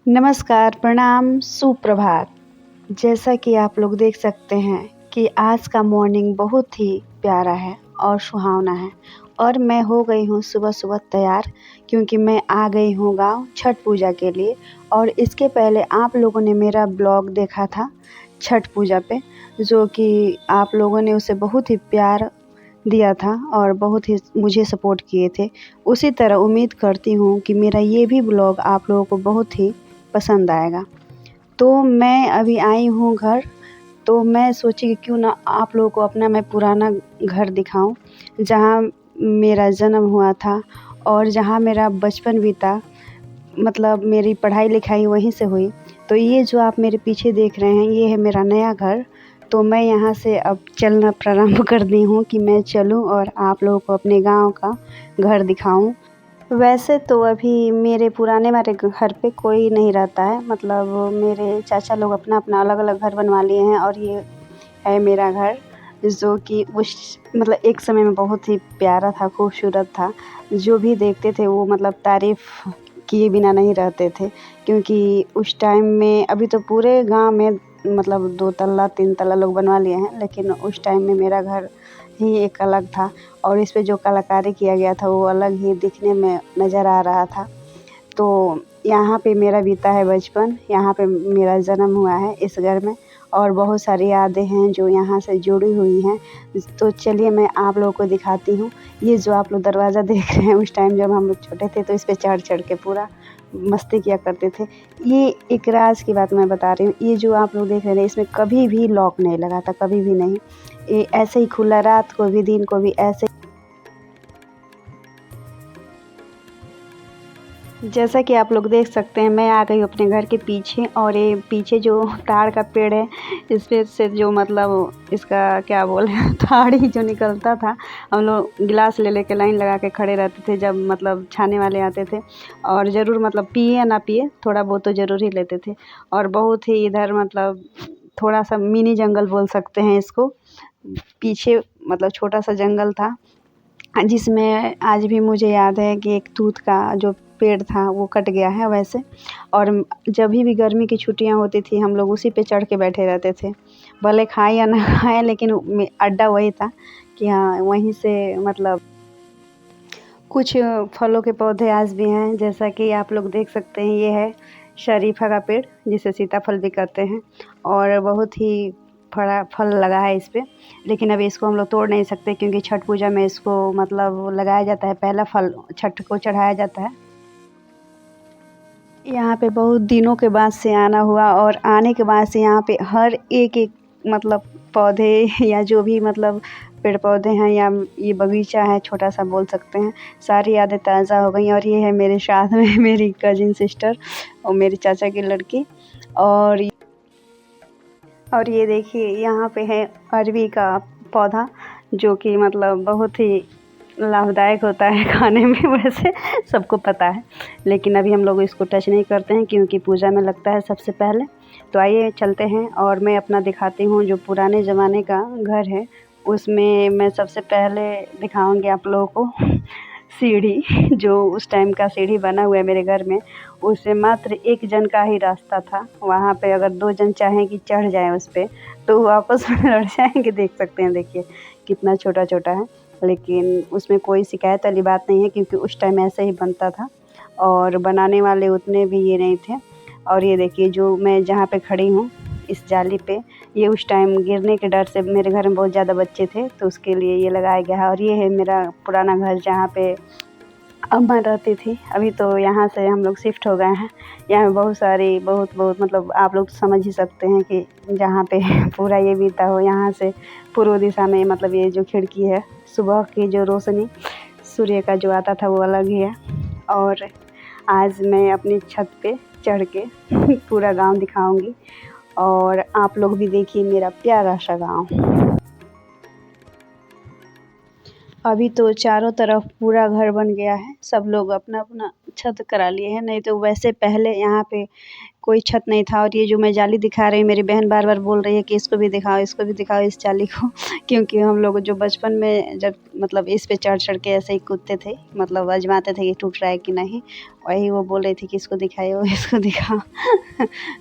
नमस्कार, प्रणाम, सुप्रभात। जैसा कि आप लोग देख सकते हैं कि आज का मॉर्निंग बहुत ही प्यारा है और सुहावना है और मैं हो गई हूँ सुबह-सुबह तैयार क्योंकि मैं आ गई हूँ गाँव छठ पूजा के लिए। और इसके पहले आप लोगों ने मेरा ब्लॉग देखा था छठ पूजा पे, जो कि आप लोगों ने उसे बहुत ही प्यार दिया था और बहुत ही मुझे सपोर्ट किए थे। उसी तरह उम्मीद करती हूँ कि मेरा ये भी ब्लॉग आप लोगों को बहुत ही पसंद आएगा। तो मैं अभी आई हूँ घर, तो मैं सोची कि क्यों ना आप लोगों को अपना मैं पुराना घर दिखाऊं, जहाँ मेरा जन्म हुआ था और जहाँ मेरा बचपन बीता, मतलब मेरी पढ़ाई लिखाई वहीं से हुई। तो ये जो आप मेरे पीछे देख रहे हैं, ये है मेरा नया घर। तो मैं यहाँ से अब चलना प्रारंभ कर दी हूँ कि मैं चलूँ और आप लोगों को अपने गांव का घर दिखाऊं। वैसे तो अभी मेरे पुराने वाले घर पे कोई नहीं रहता है, मतलब मेरे चाचा लोग अपना-अपना अलग-अलग घर बनवा लिए हैं और ये है मेरा घर, जो कि उस मतलब एक समय में बहुत ही प्यारा था, खूबसूरत था। जो भी देखते थे वो मतलब तारीफ़ किए बिना नहीं रहते थे, क्योंकि उस टाइम में अभी तो पूरे गाँव में मतलब 2 तल्ला 3 तल्ला लोग बनवा लिए हैं, लेकिन उस टाइम में मेरा घर ही एक अलग था और इस पे जो कलाकारी किया गया था वो अलग ही दिखने में नज़र आ रहा था। तो यहाँ पे मेरा बीता है बचपन, यहाँ पे मेरा जन्म हुआ है इस घर में और बहुत सारी यादें हैं जो यहाँ से जुड़ी हुई हैं। तो चलिए मैं आप लोगों को दिखाती हूँ। ये जो आप लोग दरवाज़ा देख रहे हैं, उस टाइम जब हम लोग छोटे थे तो इस पे चढ़-चढ़ के पूरा मस्ती किया करते थे। ये एक राज की बात मैं बता रही हूँ, ये जो आप लोग देख रहे हैं इसमें कभी भी लॉक नहीं लगा था, कभी भी नहीं। ये ऐसे ही खुला, रात को भी दिन को भी ऐसे। जैसा कि आप लोग देख सकते हैं, मैं आ गई हूँ अपने घर के पीछे और ये पीछे जो ताड़ का पेड़ है, इस पे से जो मतलब इसका क्या बोले ताड़ ही जो निकलता था, हम लोग गिलास ले लेके लाइन लगा के खड़े रहते थे जब मतलब छाने वाले आते थे। और ज़रूर मतलब पिए या ना पिए, थोड़ा बहुत तो ज़रूर ही लेते थे। और बहुत ही इधर मतलब थोड़ा सा मिनी जंगल बोल सकते हैं इसको, पीछे मतलब छोटा सा जंगल था, जिसमें आज भी मुझे याद है कि एक तूत का जो पेड़ था वो कट गया है वैसे। और जब भी गर्मी की छुट्टियां होती थी हम लोग उसी पे चढ़ के बैठे रहते थे, भले खाएं या ना खाएं, लेकिन अड्डा वही था कि हाँ वहीं से मतलब कुछ फलों के पौधे आज भी हैं। जैसा कि आप लोग देख सकते हैं, ये है शरीफा का पेड़ जिसे सीताफल भी कहते हैं और बहुत ही फड़ा फल लगा है इस पे। लेकिन अभी इसको हम लोग तोड़ नहीं सकते क्योंकि छठ पूजा में इसको मतलब लगाया जाता है, पहला फल छठ को चढ़ाया जाता है। यहाँ पे बहुत दिनों के बाद से आना हुआ और आने के बाद से यहाँ पे हर एक मतलब पौधे या जो भी मतलब पेड़ पौधे हैं या ये बगीचा है छोटा सा बोल सकते हैं, सारी यादें ताज़ा हो गई। और ये है मेरे साथ में मेरी कजिन सिस्टर और मेरे चाचा की लड़की। और ये देखिए यहाँ पे है अरवी का पौधा, जो कि मतलब बहुत ही लाभदायक होता है खाने में वैसे सबको पता है, लेकिन अभी हम लोग इसको टच नहीं करते हैं क्योंकि पूजा में लगता है सबसे पहले। तो आइए चलते हैं और मैं अपना दिखाती हूँ जो पुराने ज़माने का घर है, उसमें मैं सबसे पहले दिखाऊंगी आप लोगों को सीढ़ी। जो उस टाइम का सीढ़ी बना हुआ है मेरे घर में, उससे मात्र एक जन का ही रास्ता था। वहाँ पे अगर 2 जन चाहें कि चढ़ जाएँ उस पे तो वो आपस में लड़ जाएँगे। देख सकते हैं, देखिए कितना छोटा-छोटा है, लेकिन उसमें कोई शिकायत वाली बात नहीं है क्योंकि उस टाइम ऐसे ही बनता था और बनाने वाले उतने भी ये नहीं थे। और ये देखिए जो मैं जहाँ पे खड़ी हूँ इस जाली पे, ये उस टाइम गिरने के डर से, मेरे घर में बहुत ज़्यादा बच्चे थे तो उसके लिए ये लगाया गया है। और ये है मेरा पुराना घर जहाँ पे अम्मा रहती थी। अभी तो यहाँ से हम लोग शिफ्ट हो गए हैं। यहाँ पे बहुत सारी बहुत मतलब आप लोग समझ ही सकते हैं कि जहाँ पे पूरा ये बीता हो, यहाँ से पूर्व दिशा में मतलब ये जो खिड़की है, सुबह की जो रोशनी सूर्य का जो आता था वो अलग ही है। और आज मैं अपनी छत पे चढ़ के पूरा गाँव दिखाऊंगी और आप लोग भी देखिए मेरा प्यारा सा गाँव। अभी तो चारों तरफ पूरा घर बन गया है, सब लोग अपना अपना छत करा लिए हैं, नहीं तो वैसे पहले यहाँ पे कोई छत नहीं था। और ये जो मैं जाली दिखा रही हूँ, मेरी बहन बार बार बोल रही है कि इसको भी दिखाओ, इसको भी दिखाओ इस जाली को क्योंकि हम लोग जो बचपन में जब मतलब इस पे चढ़ चढ़ के ऐसे ही कूदते थे, मतलब आजमाते थे कि टूट रहा है कि नहीं, वही वो बोल रही थी कि इसको दिखाओ इसको दिखाओ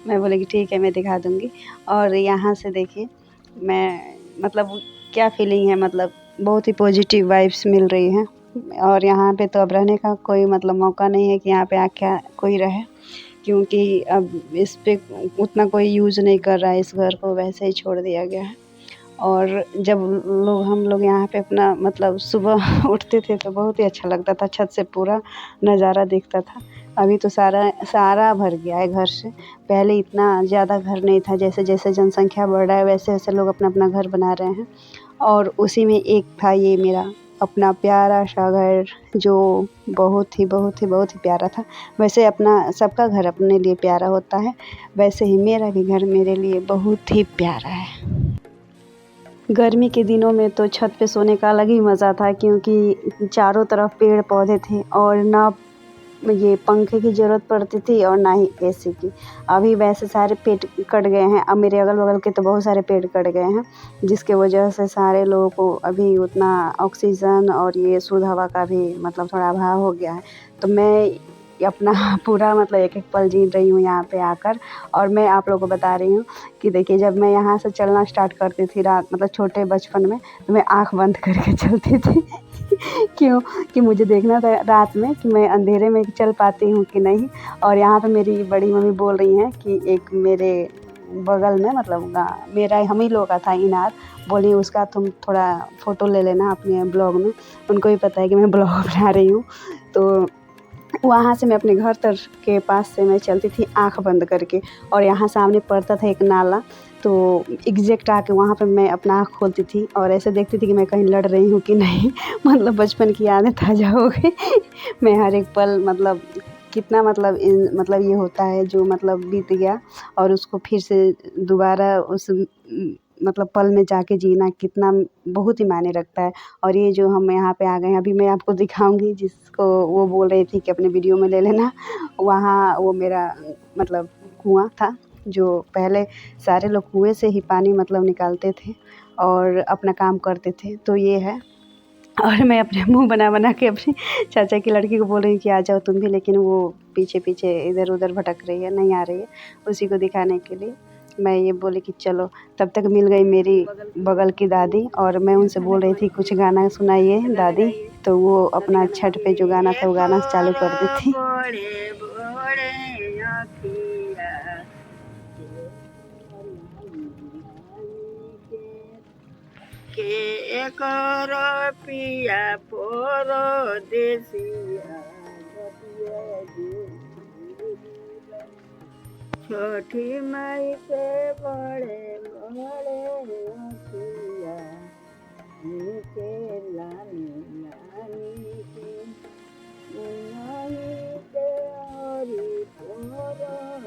मैं बोली कि ठीक है मैं दिखा दूँगी। और यहाँ से देखिए मैं मतलब क्या फीलिंग है, मतलब बहुत ही पॉजिटिव वाइब्स मिल रही हैं। और यहाँ पे तो अब रहने का कोई मतलब मौका नहीं है कि यहाँ पे आके कोई रहे, क्योंकि अब इस पे उतना कोई यूज़ नहीं कर रहा है, इस घर को वैसे ही छोड़ दिया गया है। और जब हम लोग यहाँ पे अपना मतलब सुबह उठते थे तो बहुत ही अच्छा लगता था, छत से पूरा नज़ारा दिखता था। अभी तो सारा भर गया है घर से। पहले इतना ज़्यादा घर नहीं था, जैसे जैसे जनसंख्या बढ़ रहा है वैसे वैसे लोग अपना अपना घर बना रहे हैं। और उसी में एक था ये मेरा अपना प्यारा सा घर, जो बहुत ही प्यारा था। वैसे अपना सबका घर अपने लिए प्यारा होता है, वैसे ही मेरा भी घर मेरे लिए बहुत ही प्यारा है। गर्मी के दिनों में तो छत पे सोने का अलग ही मज़ा था, क्योंकि चारों तरफ पेड़ पौधे थे और ना ये पंखे की ज़रूरत पड़ती थी और ना ही एसी की। अभी वैसे सारे पेड़ कट गए हैं, अब मेरे अगल-बगल के तो बहुत सारे पेड़ कट गए हैं, जिसके वजह से सारे लोगों को अभी उतना ऑक्सीजन और ये शुद्ध हवा का भी मतलब थोड़ा अभाव हो गया है। तो मैं अपना पूरा मतलब एक-एक पल जी रही हूँ यहाँ पे आकर। और मैं आप लोगों को बता रही हूँ कि देखिए, जब मैं यहाँ से चलना स्टार्ट करती थी रात मतलब छोटे बचपन में, तो मैं आँख बंद करके चलती थी क्यों कि मुझे देखना था रात में कि मैं अंधेरे में चल पाती हूँ कि नहीं। और यहाँ पे मेरी बड़ी मम्मी बोल रही हैं कि एक मेरे बगल में मतलब मेरा हम ही लोगों का था इनार, बोली उसका तुम थोड़ा फ़ोटो ले लेना अपने ब्लॉग में। उनको भी पता है कि मैं ब्लॉग बना रही हूँ। तो वहाँ से मैं अपने घर तक के पास से मैं चलती थी आँख बंद करके, और यहाँ सामने पड़ता था एक नाला, तो एग्जैक्ट आके वहाँ पे मैं अपना आँख खोलती थी और ऐसे देखती थी कि मैं कहीं लड़ रही हूँ कि नहीं मतलब बचपन की यादें ताज़ा हो गई मैं हर एक पल मतलब कितना मतलब मतलब ये होता है जो मतलब बीत गया, और उसको फिर से दोबारा उस मतलब पल में जाके जीना कितना बहुत ही मायने रखता है। और ये जो हम यहाँ पे आ गए हैं, अभी मैं आपको दिखाऊंगी, जिसको वो बोल रही थी कि अपने वीडियो में ले लेना, वहाँ वो मेरा मतलब कुआँ था, जो पहले सारे लोग कुएं से ही पानी मतलब निकालते थे और अपना काम करते थे। तो ये है। और मैं अपने मुंह बना बना के अपनी चाचा की लड़की को बोल रही हूँ कि आ जाओ तुम भी, लेकिन वो पीछे पीछे इधर उधर भटक रही है, नहीं आ रही है। उसी को दिखाने के लिए मैं ये बोली कि चलो। तब तक मिल गई मेरी बगल की दादी, और मैं उनसे बोल रही थी कुछ गाना सुनाइए दादी, तो वो अपना छठ पे जो गाना था वो गाना चालू कर दी थी। के एकर पिया परदेसिया छठी माई के बड़े बड़े अखिया के लानी लानी के नहीं के हरी परदेसिया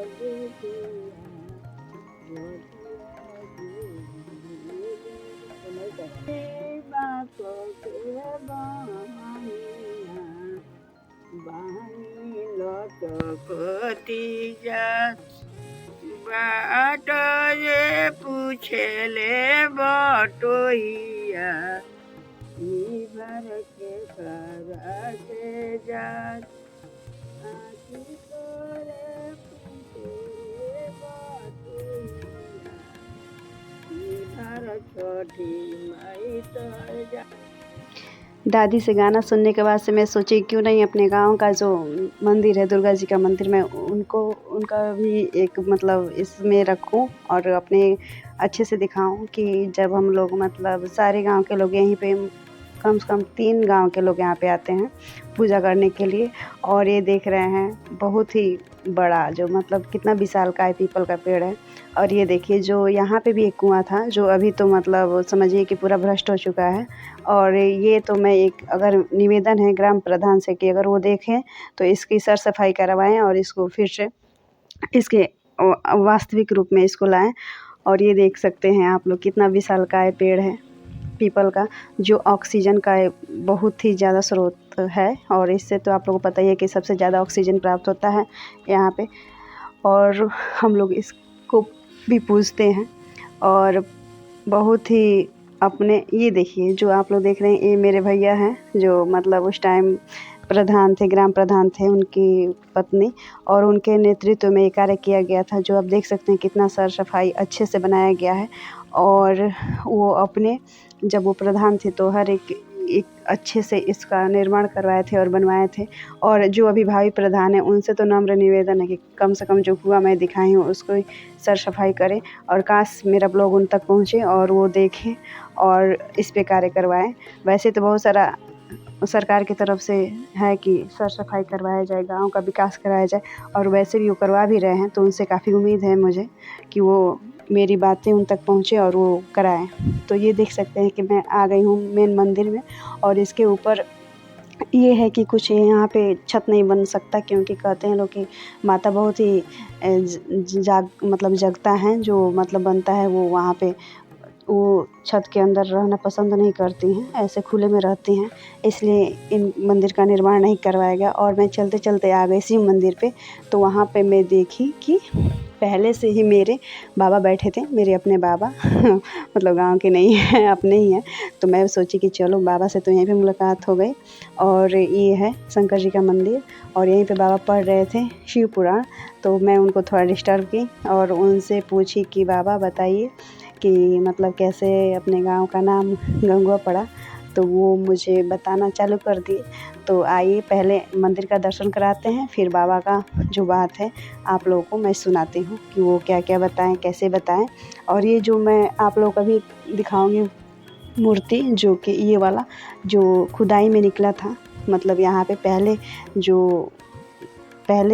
बानी लटकती जात बाट ये पूछले बटोहिया ई भर के करा के जात आखी तोरे पूछले बटोहिया ई भर छोटी माई तर जा। दादी से गाना सुनने के बाद से मैं सोची क्यों नहीं अपने गांव का जो मंदिर है, दुर्गा जी का मंदिर, मैं उनका भी एक मतलब इसमें रखूं और अपने अच्छे से दिखाऊं कि जब हम लोग मतलब सारे गांव के लोग यहीं पे कम से कम 3 गांव के लोग यहाँ पे आते हैं पूजा करने के लिए। और ये देख रहे हैं बहुत ही बड़ा जो मतलब कितना विशालकाय पीपल का पेड़ है। और ये देखिए जो यहाँ पे भी एक कुआं था, जो अभी तो मतलब समझिए कि पूरा भ्रष्ट हो चुका है। और ये तो मैं एक अगर निवेदन है ग्राम प्रधान से कि अगर वो देखें तो इसकी सर सफाई करवाएं और इसको फिर से इसके वास्तविक रूप में इसको लाएं। और ये देख सकते हैं आप लोग कितना विशालकाय पेड़ है। पीपल का, जो ऑक्सीजन का बहुत ही ज़्यादा स्रोत है। और इससे तो आप लोगों को पता ही है कि सबसे ज़्यादा ऑक्सीजन प्राप्त होता है यहाँ पे, और हम लोग इसको भी पूजते हैं। और बहुत ही अपने, ये देखिए जो आप लोग देख रहे हैं, ये मेरे भैया हैं जो मतलब उस टाइम प्रधान थे, ग्राम प्रधान थे, उनकी पत्नी, और उनके नेतृत्व में ये कार्य किया गया था। जो आप देख सकते हैं कितना सर सफाई अच्छे से बनाया गया है। और वो अपने, जब वो प्रधान थे तो हर एक अच्छे से इसका निर्माण करवाए थे और बनवाए थे। और जो अभी भावी प्रधान हैं उनसे तो नम्र निवेदन है कि कम से कम जो हुआ मैं दिखाई हूँ उसको सर सफाई करें, और काश मेरा ब्लॉग उन तक पहुँचे और वो देखें और इस पे कार्य करवाएं। वैसे तो बहुत सारा सरकार की तरफ से है कि सर सफाई करवाया जाए, गांव का विकास कराया जाए, और वैसे भी वो करवा भी रहे हैं। तो उनसे काफ़ी उम्मीद है मुझे कि वो मेरी बातें उन तक पहुँचे और वो कराएं। तो ये देख सकते हैं कि मैं आ गई हूँ मेन मंदिर में, और इसके ऊपर ये है कि कुछ यहाँ पे छत नहीं बन सकता, क्योंकि कहते हैं लोग कि माता बहुत ही मतलब जगता है, जो मतलब बनता है वो वहाँ पे वो छत के अंदर रहना पसंद नहीं करती हैं, ऐसे खुले में रहती हैं, इसलिए इन मंदिर का निर्माण नहीं करवाया गया। और मैं चलते चलते आ गई शिव मंदिर पे, तो वहाँ पे मैं देखी कि पहले से ही मेरे बाबा बैठे थे, मेरे अपने बाबा मतलब गांव के नहीं हैं, अपने ही हैं। तो मैं सोची कि चलो बाबा से तो यहीं पे मुलाकात हो गई। और ये है शंकर जी का मंदिर, और यहीं पे बाबा पढ़ रहे थे शिव पुराण। तो मैं उनको थोड़ा डिस्टर्ब की और उनसे पूछी कि बाबा बताइए कि मतलब कैसे अपने गांव का नाम गंगवा पड़ा। तो वो मुझे बताना चालू कर दिए। तो आइए पहले मंदिर का दर्शन कराते हैं, फिर बाबा का जो बात है आप लोगों को मैं सुनाती हूँ कि वो क्या क्या बताएं, कैसे बताएं। और ये जो मैं आप लोगों को अभी दिखाऊंगी मूर्ति, जो कि ये वाला जो खुदाई में निकला था, मतलब यहाँ पे पहले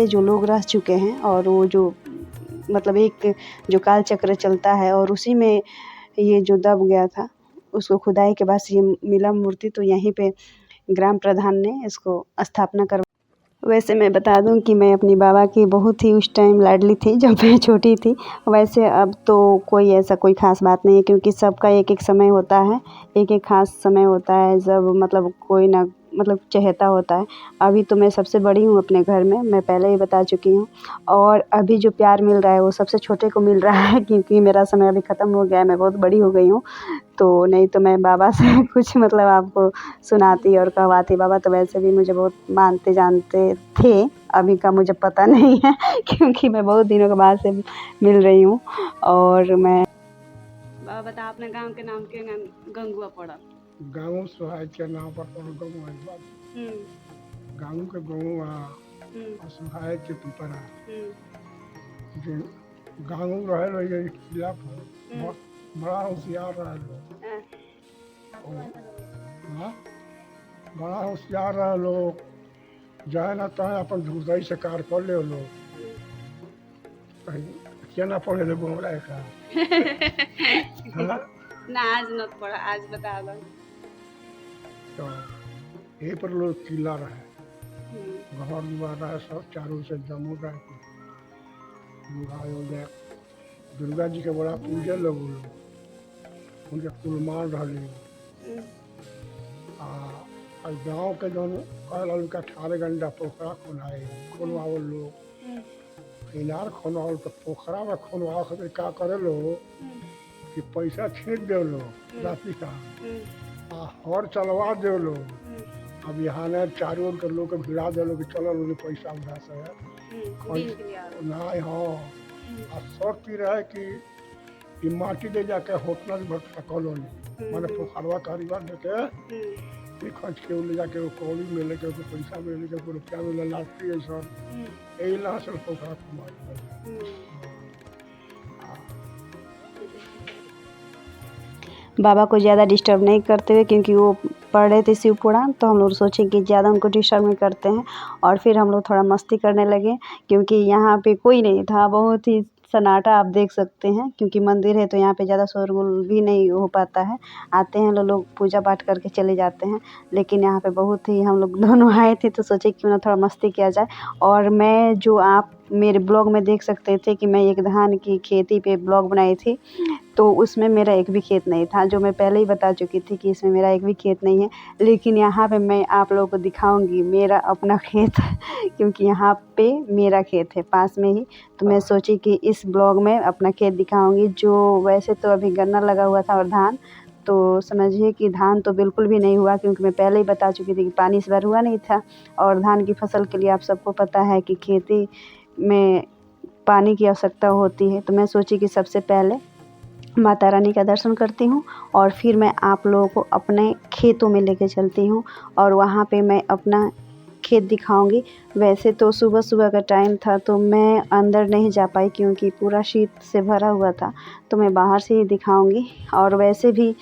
जो लोग रह चुके हैं, और वो जो मतलब एक जो काल चक्र चलता है और उसी में ये जो दब गया था, उसको खुदाई के बाद ये मिला मूर्ति। तो यहीं पे ग्राम प्रधान ने इसको स्थापना कर। वैसे मैं बता दूं कि मैं अपनी बाबा की बहुत ही उस टाइम लाडली थी जब मैं छोटी थी। वैसे अब तो कोई ऐसा कोई ख़ास बात नहीं है, क्योंकि सबका एक एक समय होता है, एक एक ख़ास समय होता है, जब मतलब कोई ना मतलब चहेता होता है। अभी तो मैं सबसे बड़ी हूँ अपने घर में, मैं पहले ही बता चुकी हूँ। और अभी जो प्यार मिल रहा है वो सबसे छोटे को मिल रहा है, क्योंकि मेरा समय अभी ख़त्म हो गया है, मैं बहुत बड़ी हो गई हूँ। तो नहीं तो मैं बाबा से कुछ मतलब आपको सुनाती और कहवाती। बाबा तो वैसे भी मुझे बहुत मानते जानते थे, अभी का मुझे पता नहीं है क्योंकि मैं बहुत दिनों के बाद से मिल रही हूँ। और मैं बाबा बता अपने गांव के नाम के गंगुआ पड़ा। गाँव सोहाय के नाम पर गंगवा, गाँव के गंगवा और सोहाय के पिपरा। गाँव रहे किला पर बड़ा होशियार रहे लोग, बड़ा होशियार रहे लोग, जाए ना तो अपन धुरदई से कार कर ले लोग, क्या ना पढ़े लोग बोला का ना आज न पड़ा, आज बता दो। तो यही पर लोग किला रहे, घर दुआर रहे, सब चारों से जमो रहे। दुर्गा जी के बड़ा पूजे लोग, उनके कुलमान रही। गाँव के जौन उनका 18 घंटा पोखरा खोलवाओ लोग, इनार खोलवाओ। तो पोखरा में खोलवाओ खातिर का करे लोग कि पैसा छींट दे लोग राशि का, हर चलवा दे लोग। अब यहाँ ने चारों ओर के लोग के भिड़ा दे लोग कि चलो लोग पैसा उठा से ना। हाँ शर्त ही रहे कि माटी दे जाके होटल भर कॉलोनी मैंने पोखरवा करीबा देते खर्च के ले जाके वो कौड़ी में लेके पैसा में लेके रुपया में लाठी है सर, यही ला से पोखरा बाबा को ज़्यादा डिस्टर्ब नहीं करते हुए, क्योंकि वो पढ़ रहे थे शिव पुराण, तो हम लोग सोचे कि ज़्यादा उनको डिस्टर्ब नहीं करते हैं। और फिर हम लोग थोड़ा मस्ती करने लगे, क्योंकि यहाँ पे कोई नहीं था, बहुत ही सन्नाटा आप देख सकते हैं, क्योंकि मंदिर है तो यहाँ पे ज़्यादा शोरगुल भी नहीं हो पाता है। आते हैं लोग पूजा पाठ करके चले जाते हैं, लेकिन यहाँ पे बहुत ही हम लोग दोनों आए थे तो सोचे क्यों ना थोड़ा मस्ती किया जाए। और मैं जो आप मेरे ब्लॉग में देख सकते थे कि मैं एक धान की खेती पे ब्लॉग बनाई थी, तो उसमें मेरा एक भी खेत नहीं था, जो मैं पहले ही बता चुकी थी कि इसमें मेरा एक भी खेत नहीं है। लेकिन यहाँ पे मैं आप लोगों को दिखाऊंगी मेरा अपना खेत क्योंकि यहाँ पे मेरा खेत है पास में ही। तो मैं सोची कि इस ब्लॉग में अपना खेत दिखाऊंगी। जो वैसे तो अभी गन्ना लगा हुआ था और धान, तो समझिए कि धान तो बिल्कुल भी नहीं हुआ, क्योंकि मैं पहले ही बता चुकी थी कि पानी इस बार हुआ नहीं था। और धान की फसल के लिए आप सबको पता है कि खेती में पानी की आवश्यकता होती है। तो मैं सोची कि सबसे पहले माता रानी का दर्शन करती हूँ और फिर मैं आप लोगों को अपने खेतों में लेके चलती हूँ और वहाँ पे मैं अपना खेत दिखाऊंगी। वैसे तो सुबह सुबह का टाइम था तो मैं अंदर नहीं जा पाई, क्योंकि पूरा शीत से भरा हुआ था, तो मैं बाहर से ही दिखाऊंगी। और वैसे भी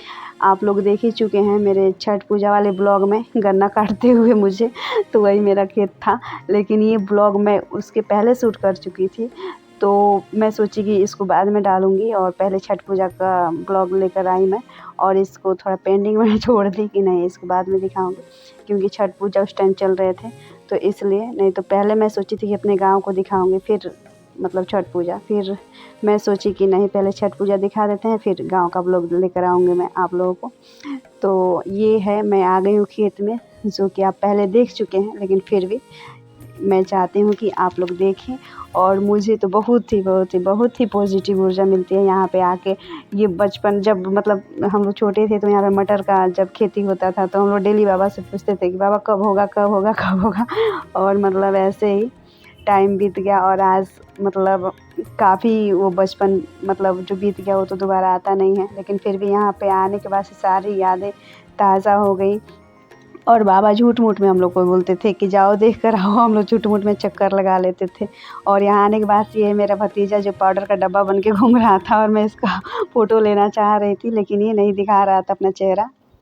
आप लोग देख ही चुके हैं मेरे छठ पूजा वाले ब्लॉग में गन्ना काटते हुए मुझे, तो वही मेरा खेत था। लेकिन ये ब्लॉग मैं उसके पहले शूट कर चुकी थी, तो मैं सोची कि इसको बाद में डालूंगी और पहले छठ पूजा का ब्लॉग लेकर आई मैं, और इसको थोड़ा पेंडिंग में छोड़ दी कि नहीं इसको बाद में दिखाऊंगी, क्योंकि छठ पूजा उस टाइम चल रहे थे तो इसलिए। नहीं तो पहले मैं सोची थी कि अपने गांव को दिखाऊंगी, फिर मतलब छठ पूजा, फिर मैं सोची कि नहीं पहले छठ पूजा दिखा देते हैं, फिर गांव का ब्लॉग लेकर आऊँगी मैं आप लोगों को। तो ये है, मैं आ गई हूँ खेत में, जो कि आप पहले देख चुके हैं, लेकिन फिर भी मैं चाहती हूँ कि आप लोग देखें। और मुझे तो बहुत ही पॉजिटिव ऊर्जा मिलती है यहाँ पे आके। ये बचपन जब मतलब हम लोग छोटे थे तो यहाँ पे मटर का जब खेती होता था तो हम लोग डेली बाबा से पूछते थे कि बाबा कब होगा कब होगा कब होगा। और मतलब ऐसे ही टाइम बीत गया और आज मतलब काफ़ी वो बचपन मतलब जो बीत गया वो तो दोबारा आता नहीं है, लेकिन फिर भी यहाँ पे आने के बाद से सारी यादें ताज़ा हो गई। और बाबा झूठ मूठ में हम लोग को बोलते थे कि जाओ देख कर आओ, हम लोग झूठ मूठ में चक्कर लगा लेते थे। और यहाँ आने के बाद ये मेरा भतीजा जो पाउडर का डब्बा बन के घूम रहा था और मैं इसका फ़ोटो लेना चाह रही थी, लेकिन ये नहीं दिखा रहा था अपना चेहरा।